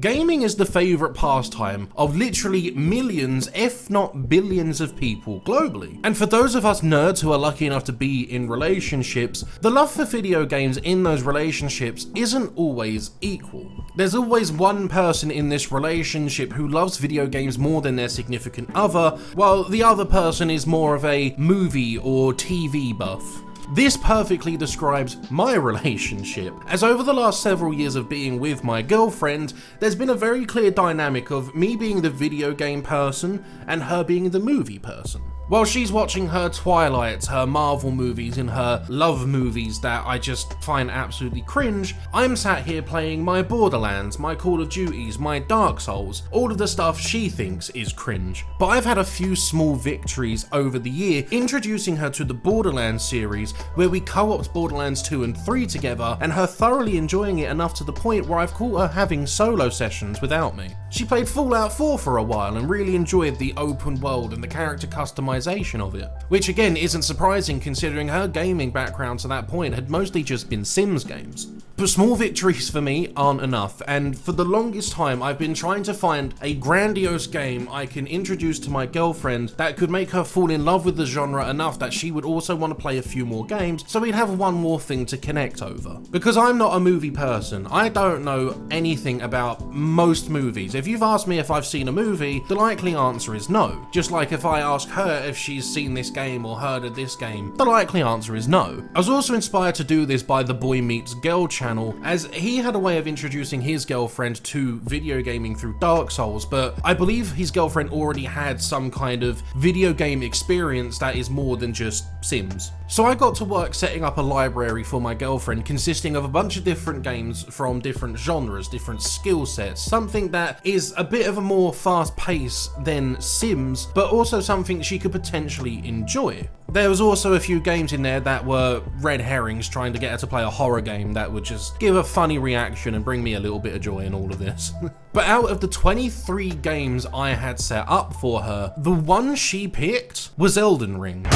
Gaming is the favourite pastime of literally millions, if not billions of people globally. And for those of us nerds who are lucky enough to be in relationships, the love for video games in those relationships isn't always equal. There's always one person in this relationship who loves video games more than their significant other, while the other person is more of a movie or TV buff. This perfectly describes my relationship, as over the last several years of being with my girlfriend, there's been a very clear dynamic of me being the video game person and her being the movie person. While she's watching her Twilights, her Marvel movies, and her love movies that I just find absolutely cringe, I'm sat here playing my Borderlands, my Call of Duties, my Dark Souls, all of the stuff she thinks is cringe. But I've had a few small victories over the year, introducing her to the Borderlands series, where we co-opt Borderlands 2 and 3 together, and her thoroughly enjoying it enough to the point where I've caught her having solo sessions without me. She played Fallout 4 for a while and really enjoyed the open world and the character customization of it, which again isn't surprising considering her gaming background to that point had mostly just been Sims games. But small victories for me aren't enough, and for the longest time I've been trying to find a grandiose game I can introduce to my girlfriend that could make her fall in love with the genre enough that she would also want to play a few more games, so we'd have one more thing to connect over. Because I'm not a movie person, I don't know anything about most movies. If you've asked me if I've seen a movie, the likely answer is no. Just like if I ask her if she's seen this game or heard of this game, the likely answer is no. I was also inspired to do this by the Boy Meets Girl channel, as he had a way of introducing his girlfriend to video gaming through Dark Souls, but I believe his girlfriend already had some kind of video game experience that is more than just Sims. So I got to work setting up a library for my girlfriend consisting of a bunch of different games from different genres, different skill sets, something that is a bit of a more fast pace than Sims, but also something she could potentially enjoy. There was also a few games in there that were red herrings trying to get her to play a horror game that would just give a funny reaction and bring me a little bit of joy in all of this. But out of the 23 games I had set up for her, the one she picked was Elden Ring.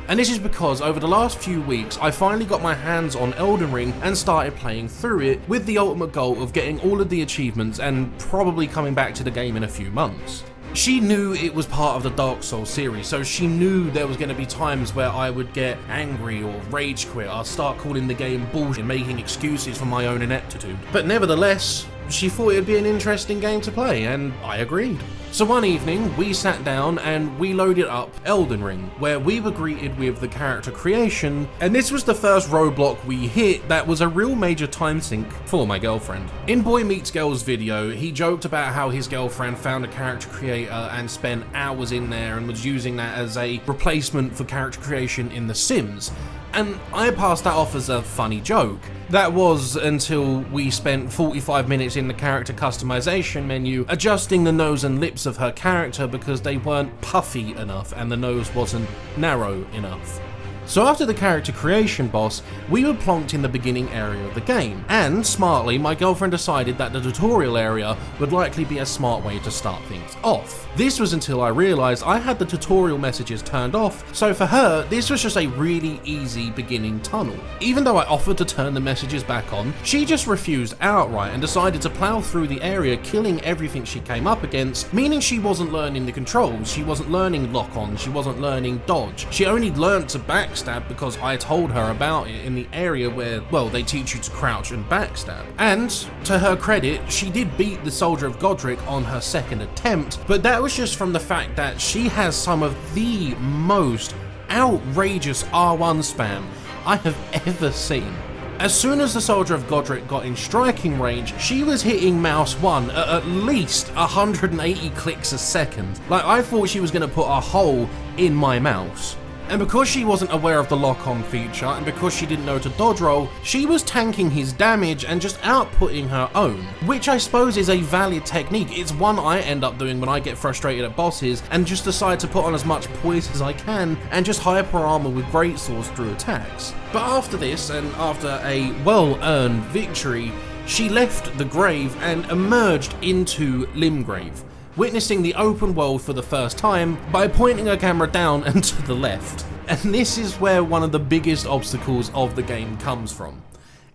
And this is because over the last few weeks, I finally got my hands on Elden Ring and started playing through it with the ultimate goal of getting all of the achievements and probably coming back to the game in a few months. She knew it was part of the Dark Souls series, so she knew there was going to be times where I would get angry or rage quit. I'll start calling the game bullshit and making excuses for my own ineptitude. But nevertheless, she thought it'd be an interesting game to play, and I agreed. So one evening, we sat down and we loaded up Elden Ring, where we were greeted with the character creation, and this was the first roadblock we hit that was a real major time sink for my girlfriend. In Boy Meets Girl's video, he joked about how his girlfriend found a character creator and spent hours in there and was using that as a replacement for character creation in The Sims. And I passed that off as a funny joke. That was until we spent 45 minutes in the character customization menu adjusting the nose and lips of her character because they weren't puffy enough and the nose wasn't narrow enough. So after the character creation boss, we were plonked in the beginning area of the game, and smartly, my girlfriend decided that the tutorial area would likely be a smart way to start things off. This was until I realised I had the tutorial messages turned off, so for her, this was just a really easy beginning tunnel. Even though I offered to turn the messages back on, she just refused outright and decided to plough through the area, killing everything she came up against, meaning she wasn't learning the controls, she wasn't learning lock-on, she wasn't learning dodge. She only learned to backstab because I told her about it in the area where, well, they teach you to crouch and backstab. And, to her credit, she did beat the Soldier of Godric on her second attempt, but that was just from the fact that she has some of the most outrageous R1 spam I have ever seen. As soon as the Soldier of Godric got in striking range, she was hitting mouse 1 at least 180 clicks a second. Like, I thought she was going to put a hole in my mouse. And because she wasn't aware of the lock-on feature, and because she didn't know to dodge roll, she was tanking his damage and just outputting her own, which I suppose is a valid technique. It's one I end up doing when I get frustrated at bosses and just decide to put on as much poise as I can and just hyper armor with greatswords through attacks. But after this, and after a well-earned victory, she left the grave and emerged into Limgrave, witnessing the open world for the first time by pointing her camera down and to the left. And this is where one of the biggest obstacles of the game comes from.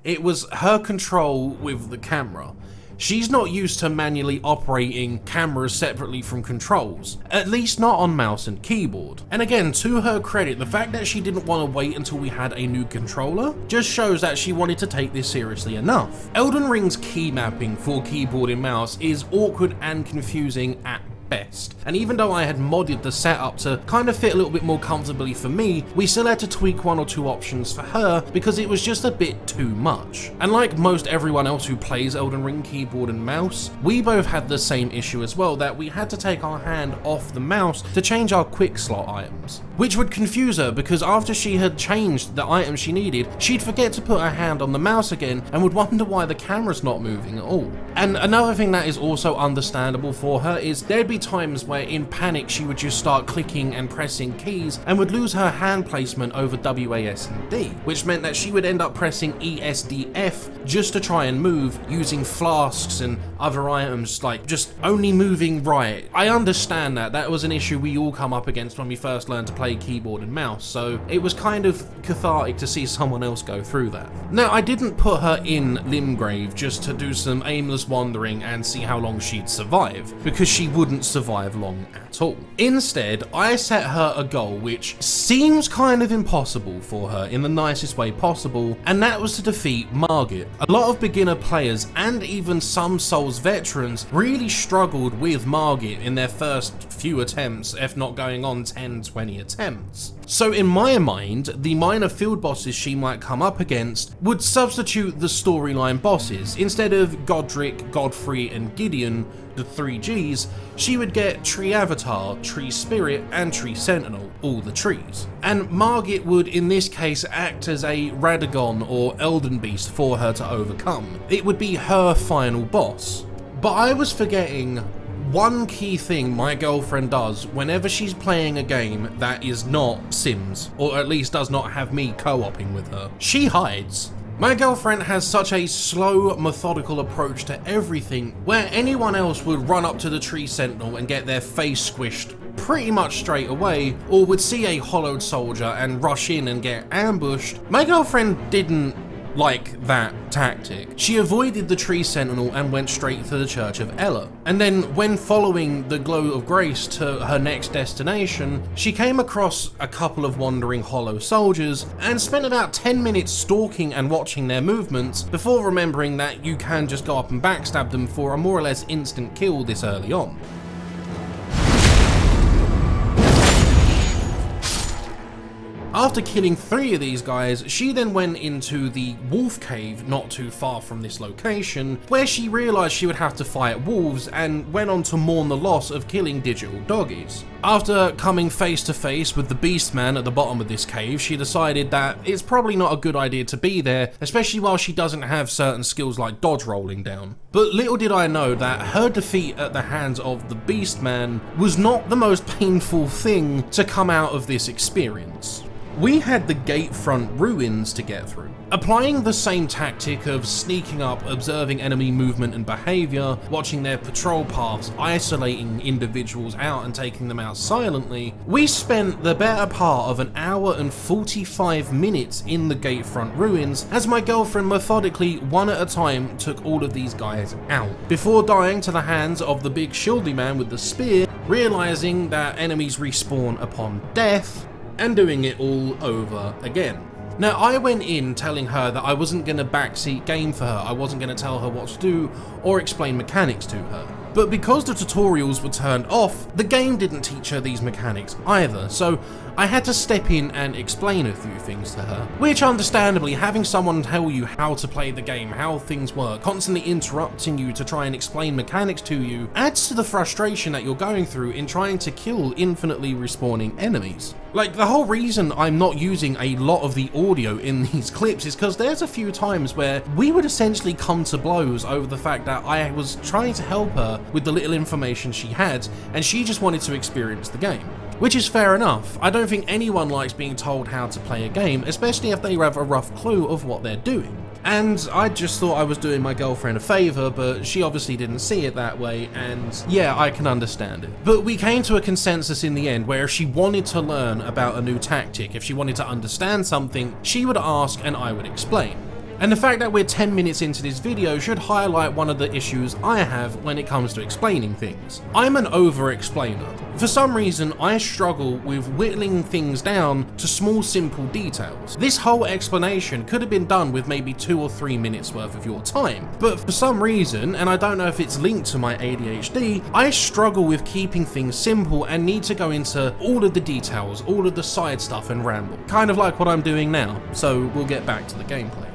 It was her control with the camera. She's not used to manually operating cameras separately from controls, at least not on mouse and keyboard. And again, to her credit, the fact that she didn't want to wait until we had a new controller just shows that she wanted to take this seriously enough. Elden Ring's key mapping for keyboard and mouse is awkward and confusing at best. And even though I had modded the setup to kind of fit a little bit more comfortably for me, we still had to tweak one or two options for her because it was just a bit too much. And like most everyone else who plays Elden Ring keyboard and mouse, we both had the same issue as well, that we had to take our hand off the mouse to change our quick slot items, which would confuse her because after she had changed the item she needed, she'd forget to put her hand on the mouse again and would wonder why the camera's not moving at all. And another thing that is also understandable for her is there'd be times where in panic she would just start clicking and pressing keys and would lose her hand placement over WAS and D, which meant that she would end up pressing ESDF just to try and move, using flasks and other items, like just only moving right. I understand that was an issue we all come up against when we first learned to play keyboard and mouse, so it was kind of cathartic to see someone else go through that. Now, I didn't put her in Limgrave just to do some aimless wandering and see how long she'd survive, because she wouldn't survive long at all. Instead, I set her a goal which seems kind of impossible for her in the nicest way possible, and that was to defeat Margit. A lot of beginner players and even some Souls veterans really struggled with Margit in their first few attempts, if not going on 10-20 attempts. So in my mind, the minor field bosses she might come up against would substitute the storyline bosses. Instead of Godric, Godfrey and Gideon, the 3 Gs, she would get Tree Avatar, Tree Spirit and Tree Sentinel, all the trees. And Margit would in this case act as a Radagon or Elden Beast for her to overcome. It would be her final boss. But I was forgetting one key thing my girlfriend does whenever she's playing a game that is not Sims, or at least does not have me co-oping with her. She hides. My girlfriend has such a slow, methodical approach to everything, where anyone else would run up to the tree sentinel and get their face squished pretty much straight away, or would see a hollowed soldier and rush in and get ambushed. My girlfriend didn't like that tactic. She avoided the tree sentinel and went straight to the Church of Ella. And then when following the glow of grace to her next destination, she came across a couple of wandering hollow soldiers and spent about 10 minutes stalking and watching their movements before remembering that you can just go up and backstab them for a more or less instant kill this early on. After killing 3 of these guys, she then went into the wolf cave not too far from this location, where she realised she would have to fight wolves and went on to mourn the loss of killing digital doggies. After coming face to face with the Beastman at the bottom of this cave, she decided that it's probably not a good idea to be there, especially while she doesn't have certain skills like dodge rolling down. But little did I know that her defeat at the hands of the Beastman was not the most painful thing to come out of this experience. We had the gatefront ruins to get through. Applying the same tactic of sneaking up, observing enemy movement and behaviour, watching their patrol paths, isolating individuals out and taking them out silently, we spent the better part of 1 hour and 45 minutes in the gatefront ruins as my girlfriend methodically, one at a time, took all of these guys out, before dying to the hands of the big shieldy man with the spear, realising that enemies respawn upon death, and doing it all over again. Now, I went in telling her that I wasn't going to backseat game for her, I wasn't going to tell her what to do or explain mechanics to her. But because the tutorials were turned off, the game didn't teach her these mechanics either, so I had to step in and explain a few things to her. Which understandably, having someone tell you how to play the game, how things work, constantly interrupting you to try and explain mechanics to you, adds to the frustration that you're going through in trying to kill infinitely respawning enemies. Like, the whole reason I'm not using a lot of the audio in these clips is because there's a few times where we would essentially come to blows over the fact that I was trying to help her with the little information she had, and she just wanted to experience the game. Which is fair enough. I don't think anyone likes being told how to play a game, especially if they have a rough clue of what they're doing. And I just thought I was doing my girlfriend a favour, but she obviously didn't see it that way, and yeah, I can understand it. But we came to a consensus in the end where if she wanted to learn about a new tactic, if she wanted to understand something, she would ask and I would explain. And the fact that we're 10 minutes into this video should highlight one of the issues I have when it comes to explaining things. I'm an over-explainer. For some reason, I struggle with whittling things down to small, simple details. This whole explanation could have been done with maybe 2 or 3 minutes worth of your time. But for some reason, and I don't know if it's linked to my ADHD, I struggle with keeping things simple and need to go into all of the details, all of the side stuff and ramble. Kind of like what I'm doing now, so we'll get back to the gameplay.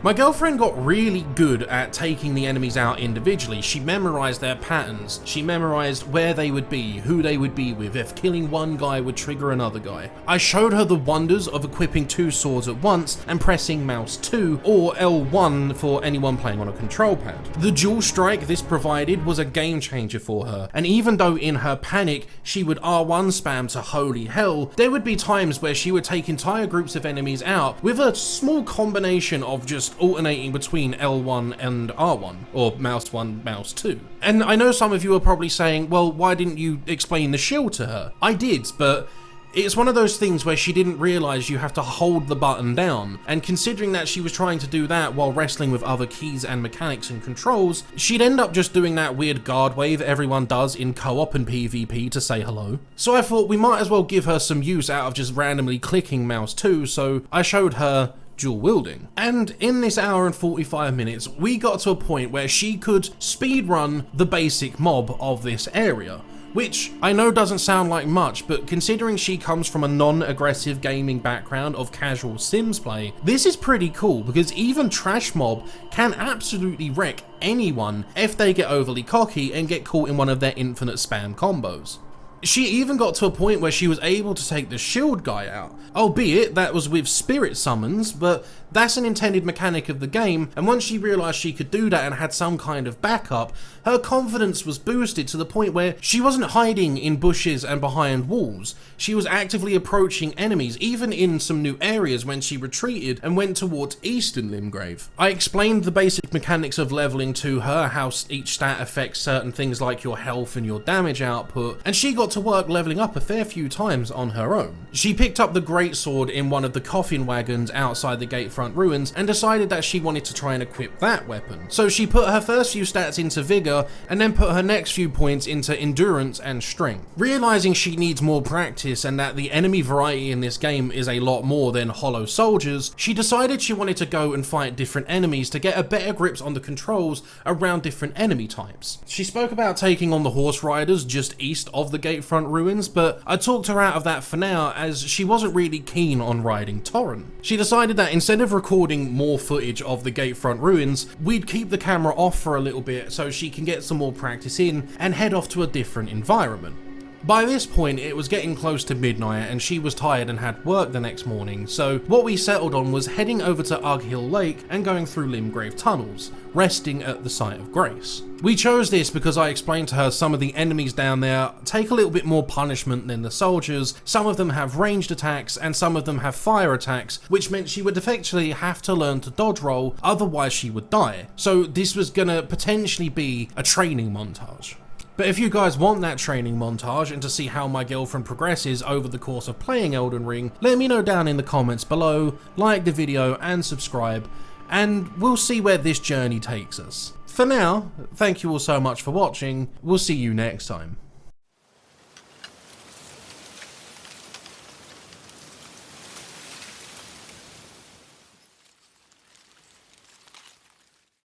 My girlfriend got really good at taking the enemies out individually. She memorized their patterns, she memorized where they would be, who they would be with, if killing one guy would trigger another guy. I showed her the wonders of equipping 2 swords at once and pressing mouse 2 or L1 for anyone playing on a control pad. The dual strike this provided was a game changer for her, and even though in her panic she would R1 spam to holy hell, there would be times where she would take entire groups of enemies out with a small combination of just alternating between L1 and R1, or mouse 1, mouse 2. And I know some of you are probably saying, well, why didn't you explain the shield to her? I did, but it's one of those things where she didn't realize you have to hold the button down, and considering that she was trying to do that while wrestling with other keys and mechanics and controls, she'd end up just doing that weird guard wave everyone does in co-op and PvP to say hello. So I thought we might as well give her some use out of just randomly clicking mouse 2, so I showed her dual wielding. And in this hour and 45 minutes, we got to a point where she could speedrun the basic mob of this area. Which I know doesn't sound like much, but considering she comes from a non-aggressive gaming background of casual Sims play, this is pretty cool because even Trash Mob can absolutely wreck anyone if they get overly cocky and get caught in one of their infinite spam combos. She even got to a point where she was able to take the shield guy out, albeit that was with spirit summons, but that's an intended mechanic of the game, and once she realised she could do that and had some kind of backup, her confidence was boosted to the point where she wasn't hiding in bushes and behind walls. She was actively approaching enemies, even in some new areas when she retreated and went towards Eastern Limgrave. I explained the basic mechanics of leveling to her, how each stat affects certain things like your health and your damage output, and she got to work leveling up a fair few times on her own. She picked up the greatsword in one of the coffin wagons outside the gatefront ruins and decided that she wanted to try and equip that weapon. So she put her first few stats into vigor and then put her next few points into endurance and strength. Realizing she needs more practice and that the enemy variety in this game is a lot more than hollow soldiers, she decided she wanted to go and fight different enemies to get a better grips on the controls around different enemy types. She spoke about taking on the horse riders just east of the gatefront ruins, but I talked her out of that for now as she wasn't really keen on riding Torrent. She decided that instead of recording more footage of the gatefront ruins, we'd keep the camera off for a little bit so she can get some more practice in and head off to a different environment. By this point, it was getting close to midnight and she was tired and had work the next morning, so what we settled on was heading over to Ughill Lake and going through Limgrave tunnels, resting at the Site of Grace. We chose this because I explained to her some of the enemies down there take a little bit more punishment than the soldiers, some of them have ranged attacks and some of them have fire attacks, which meant she would effectively have to learn to dodge roll, otherwise she would die. So this was gonna potentially be a training montage. But if you guys want that training montage and to see how my girlfriend progresses over the course of playing Elden Ring, let me know down in the comments below, like the video and subscribe, and we'll see where this journey takes us. For now, thank you all so much for watching, we'll see you next time.